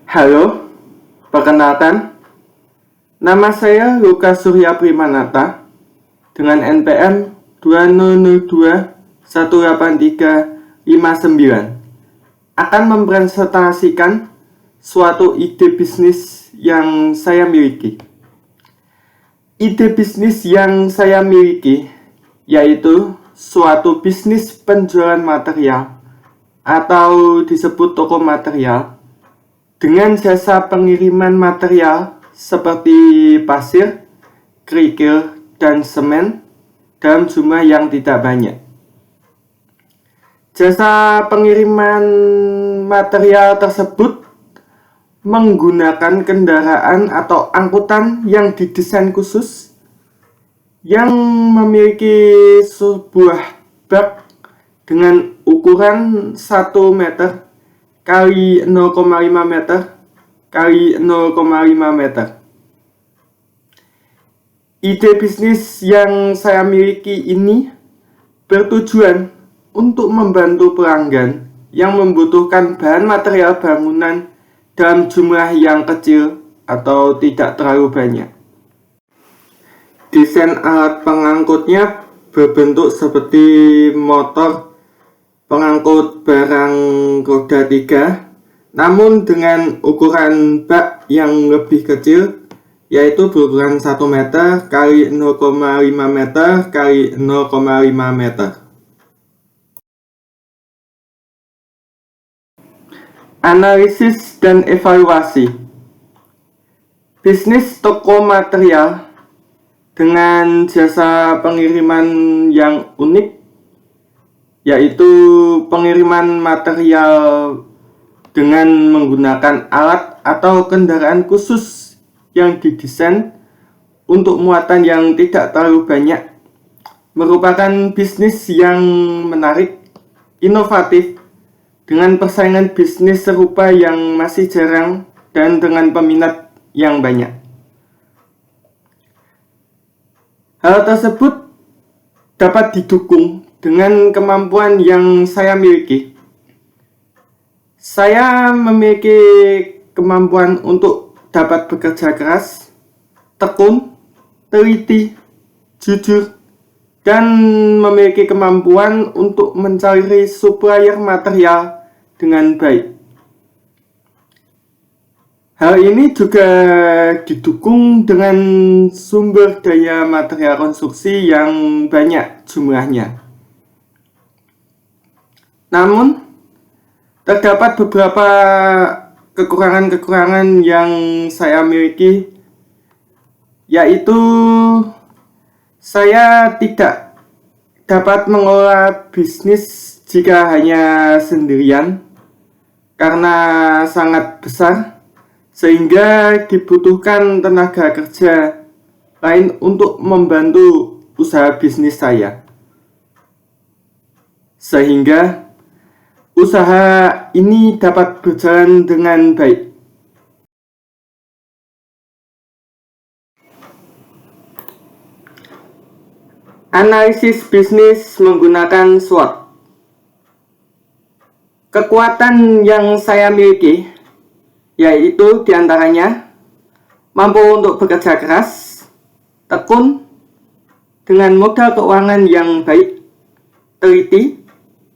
Halo, perkenalkan, nama saya Lukas Surya Primanata dengan NPM 2002-18359 akan mempresentasikan suatu ide bisnis yang saya miliki. Ide bisnis yang saya miliki yaitu suatu bisnis penjualan material atau disebut toko material dengan jasa pengiriman material seperti pasir, kerikil, dan semen dalam jumlah yang tidak banyak. Jasa pengiriman material tersebut menggunakan kendaraan atau angkutan yang didesain khusus yang memiliki sebuah bak dengan ukuran 1 meter kali 0,5 meter kali 0,5 meter. Ide bisnis yang saya miliki ini bertujuan untuk membantu pelanggan yang membutuhkan bahan material bangunan dalam jumlah yang kecil atau tidak terlalu banyak. Desain alat pengangkutnya berbentuk seperti motor pengangkut barang roda 3, namun dengan ukuran bak yang lebih kecil, yaitu berukuran 1 meter kali 0,5 meter kali 0,5 meter. Analisis dan evaluasi. Bisnis toko material dengan jasa pengiriman yang unik, yaitu pengiriman material dengan menggunakan alat atau kendaraan khusus yang didesain untuk muatan yang tidak terlalu banyak, merupakan bisnis yang menarik, inovatif, dengan persaingan bisnis serupa yang masih jarang dan dengan peminat yang banyak. Hal tersebut dapat didukung dengan kemampuan yang saya miliki. Saya memiliki kemampuan untuk dapat bekerja keras, tekun, teliti, jujur, dan memiliki kemampuan untuk mencari supplier material dengan baik. Hal ini juga didukung dengan sumber daya material konstruksi yang banyak jumlahnya. Namun, terdapat beberapa kekurangan-kekurangan yang saya miliki, yaitu saya tidak dapat mengelola bisnis jika hanya sendirian karena sangat besar, sehingga dibutuhkan tenaga kerja lain untuk membantu usaha bisnis saya. Sehingga usaha ini dapat berjalan dengan baik. Analisis bisnis menggunakan SWOT. Kekuatan yang saya miliki yaitu diantaranya mampu untuk bekerja keras, tekun, dengan modal keuangan yang baik, teliti,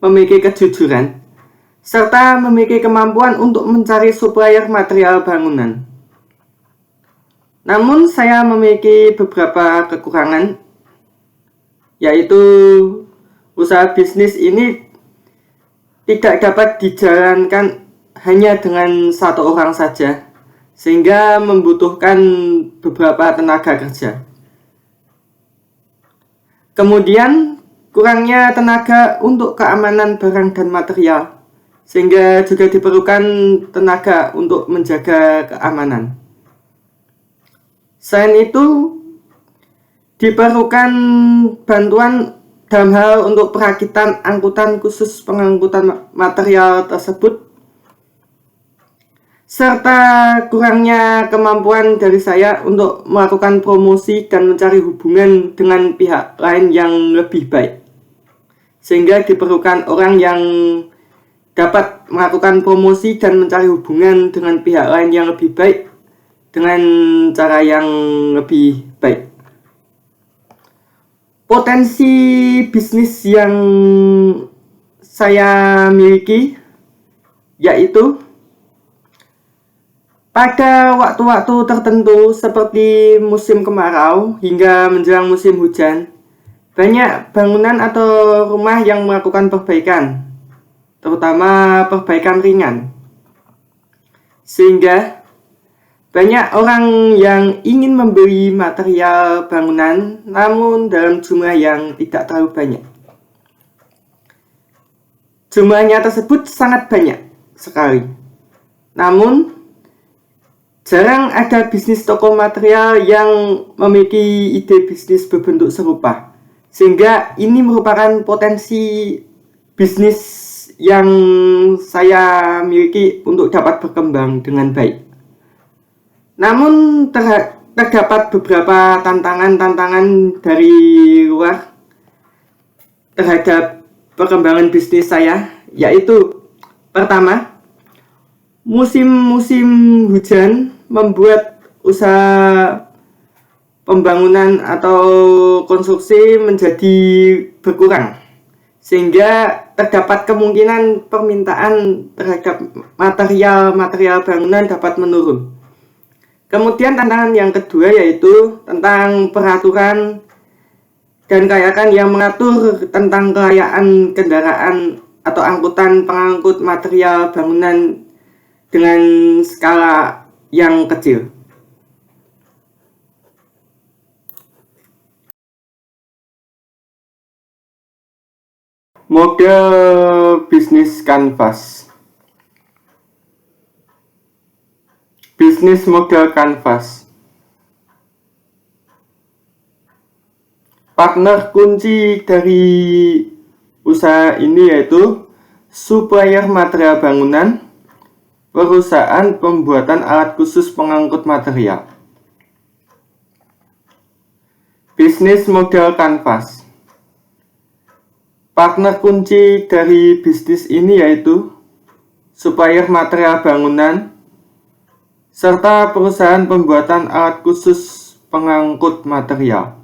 memiliki kejujuran, serta memiliki kemampuan untuk mencari supplier material bangunan. Namun saya memiliki beberapa kekurangan, yaitu usaha bisnis ini tidak dapat dijalankan hanya dengan satu orang saja, sehingga membutuhkan beberapa tenaga kerja. Kemudian kurangnya tenaga untuk keamanan barang dan material, sehingga juga diperlukan tenaga untuk menjaga keamanan. Selain itu, diperlukan bantuan dalam hal untuk perakitan angkutan khusus pengangkutan material tersebut, serta kurangnya kemampuan dari saya untuk melakukan promosi dan mencari hubungan dengan pihak lain yang lebih baik, sehingga diperlukan orang yang dapat melakukan promosi dan mencari hubungan dengan pihak lain yang lebih baik dengan cara yang lebih baik. Potensi bisnis yang saya miliki yaitu pada waktu-waktu tertentu seperti musim kemarau hingga menjelang musim hujan, banyak bangunan atau rumah yang melakukan perbaikan, terutama perbaikan ringan. Sehingga banyak orang yang ingin membeli material bangunan namun dalam jumlah yang tidak terlalu banyak. Jumlahnya tersebut sangat banyak sekali. Namun jarang ada bisnis toko material yang memiliki ide bisnis berbentuk serupa. Sehingga ini merupakan potensi bisnis yang saya miliki untuk dapat berkembang dengan baik. Namun terdapat beberapa tantangan dari luar terhadap perkembangan bisnis saya, yaitu pertama, musim hujan membuat usaha pembangunan atau konstruksi menjadi berkurang, sehingga terdapat kemungkinan permintaan terhadap material bangunan dapat menurun. Kemudian tantangan yang kedua yaitu tentang peraturan dan kelayakan yang mengatur tentang kelayakan kendaraan atau angkutan pengangkut material bangunan dengan skala yang kecil. Model bisnis kanvas. Bisnis model kanvas. Partner kunci dari usaha ini yaitu supplier material bangunan, perusahaan pembuatan alat khusus pengangkut material. Bisnis model kanvas. Partner kunci dari bisnis ini yaitu supplier material bangunan serta perusahaan pembuatan alat khusus pengangkut material.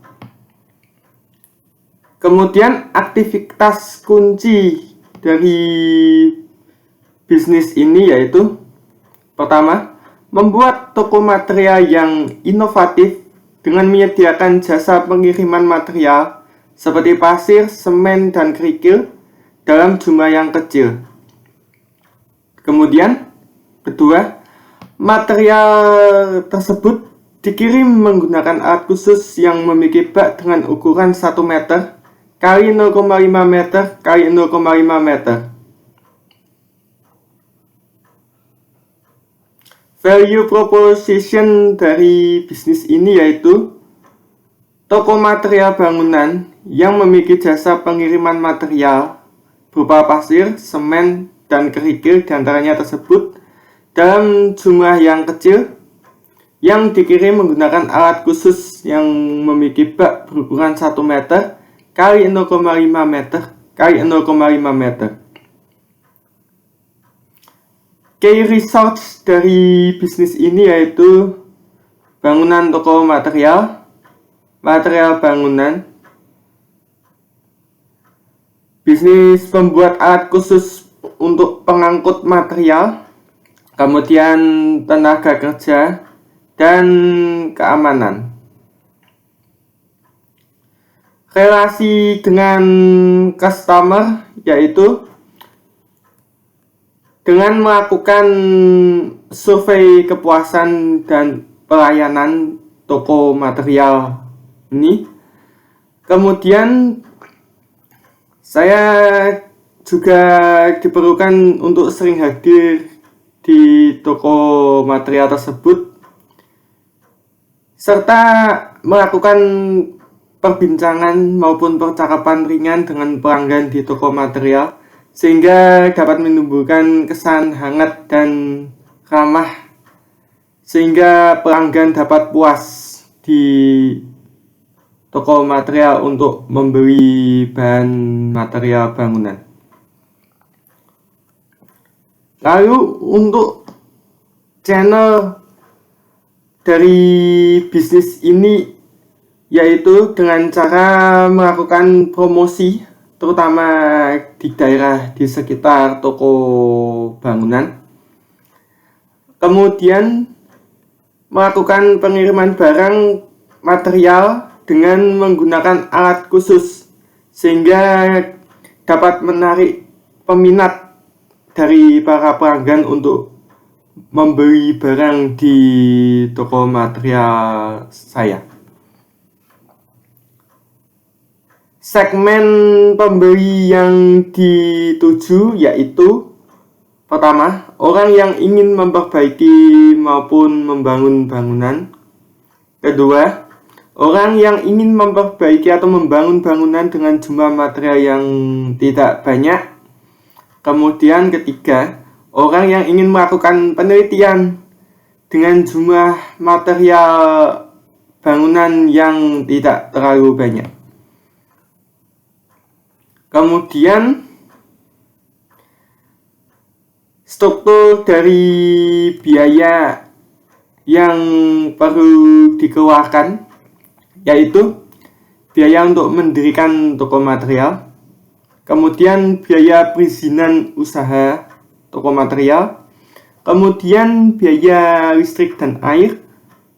Kemudian aktivitas kunci dari bisnis ini yaitu pertama, membuat toko material yang inovatif dengan menyediakan jasa pengiriman material seperti pasir, semen, dan kerikil dalam jumlah yang kecil. Kemudian, kedua, material tersebut dikirim menggunakan alat khusus yang memiliki bak dengan ukuran 1 meter kali 0,5 meter kali 0,5 meter. Value proposition dari bisnis ini yaitu toko material bangunan yang memiliki jasa pengiriman material berupa pasir, semen, dan kerikil diantaranya tersebut dalam jumlah yang kecil yang dikirim menggunakan alat khusus yang memiliki bak berukuran 1 meter kali 0,5 meter kali 0,5 meter. Key results dari bisnis ini yaitu bangunan toko material bangunan, bisnis pembuat alat khusus untuk pengangkut material, kemudian tenaga kerja, dan keamanan. Relasi dengan customer yaitu dengan melakukan survei kepuasan dan pelayanan toko material ini. Kemudian saya juga diperlukan untuk sering hadir di toko material tersebut serta melakukan perbincangan maupun percakapan ringan dengan pelanggan di toko material sehingga dapat menimbulkan kesan hangat dan ramah sehingga pelanggan dapat puas di toko material untuk membeli bahan material bangunan. Lalu untuk channel dari bisnis ini yaitu dengan cara melakukan promosi terutama di daerah di sekitar toko bangunan. Kemudian melakukan pengiriman barang material dengan menggunakan alat khusus sehingga dapat menarik peminat dari para pelanggan untuk membeli barang di toko material saya. Segmen pembeli yang dituju yaitu pertama, orang yang ingin memperbaiki maupun membangun bangunan. Kedua, orang yang ingin memperbaiki atau membangun bangunan dengan jumlah material yang tidak banyak. Kemudian ketiga, orang yang ingin melakukan penelitian dengan jumlah material bangunan yang tidak terlalu banyak. Kemudian struktur dari biaya yang perlu dikeluarkan yaitu biaya untuk mendirikan toko material, kemudian biaya perizinan usaha toko material, kemudian biaya listrik dan air,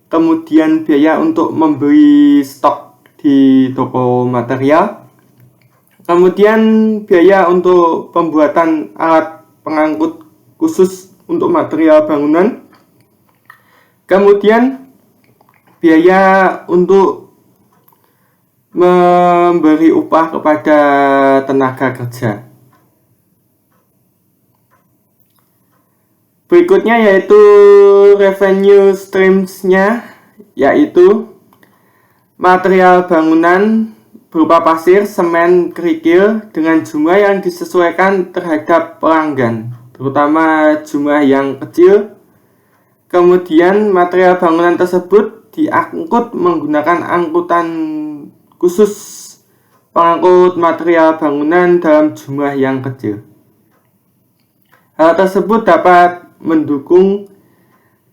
kemudian biaya untuk membeli stok di toko material, kemudian biaya untuk pembuatan alat pengangkut khusus untuk material bangunan, kemudian biaya untuk memberi upah kepada tenaga kerja. Berikutnya yaitu revenue streams-nya, yaitu material bangunan berupa pasir, semen, kerikil dengan jumlah yang disesuaikan terhadap pelanggan, terutama jumlah yang kecil. Kemudian material bangunan tersebut diangkut menggunakan angkutan khusus pengangkut material bangunan dalam jumlah yang kecil. Hal tersebut dapat mendukung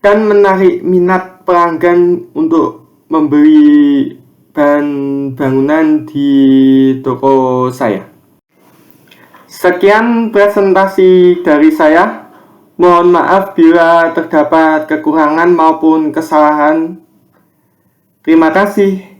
dan menarik minat pelanggan untuk membeli bahan bangunan di toko saya. Sekian presentasi dari saya. Mohon maaf bila terdapat kekurangan maupun kesalahan. Terima kasih.